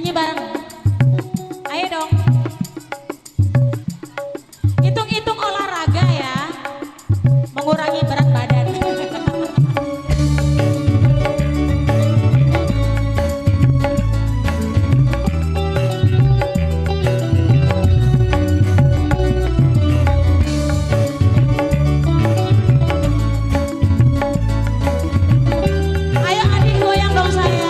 Nyanyi bareng. Ayo dong. Hitung-hitung olahraga ya. Mengurangi berat badan. Ayo adik goyang dong sayang.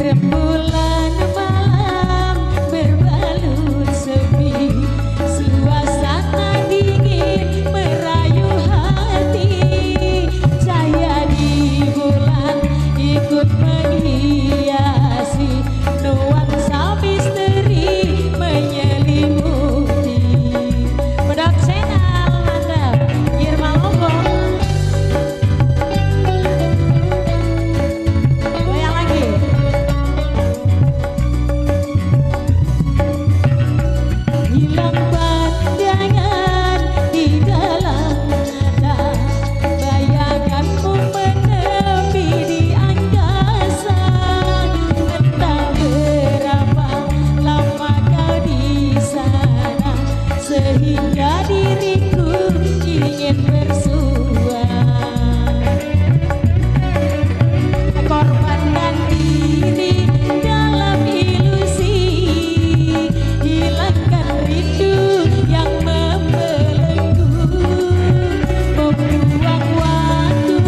Rembulan malam berbalut sepi, suasana dingin merayu hati. Cahaya di bulan ikut menghiasi, nuansa misteri menyelimuti. Pedok Senal mantap, Irma Lombok. Goyang lagi. Hilang pandangan di dalam mata, bayanganmu menepi di angkasa. Entah berapa lama kau di sana, sehingga diriku ingin bersua. Korbankan diri dalam ilusi, hilangkan rindu yang membelenggu. Membuang waktu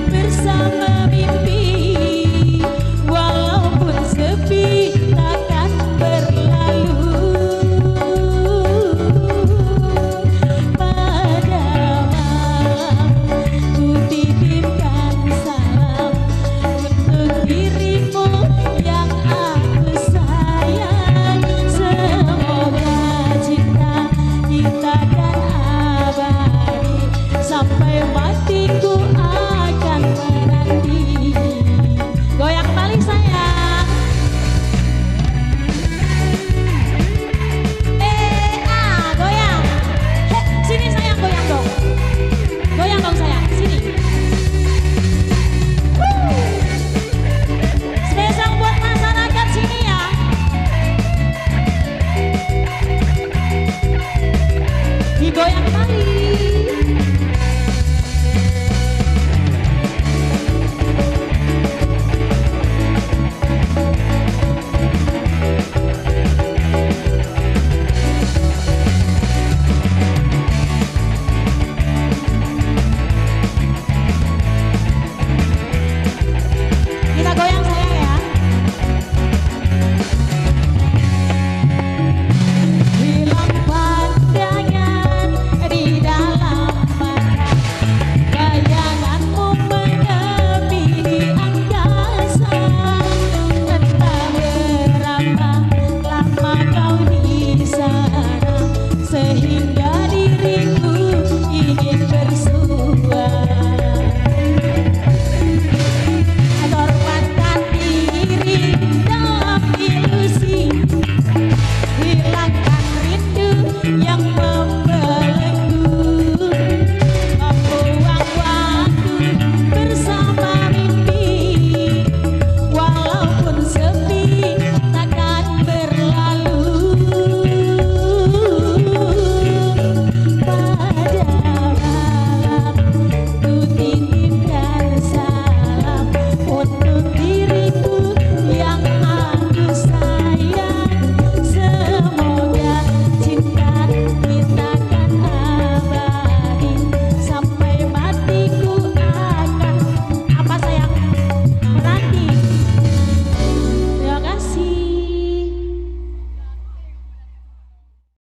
bersama mimpi, walaupun sepi takkan berlalu. Pada malam ku titipkan salam untuk dirimu yang aku sayang. Semoga cinta kita kan abadi, sampai matiku akan menanti. Goyang kembali sayang. Goyang. Sini sayang, goyang dong. Goyang dong sayang, sini. Spesial buat masyarakat sini ya. Digoyang kembali.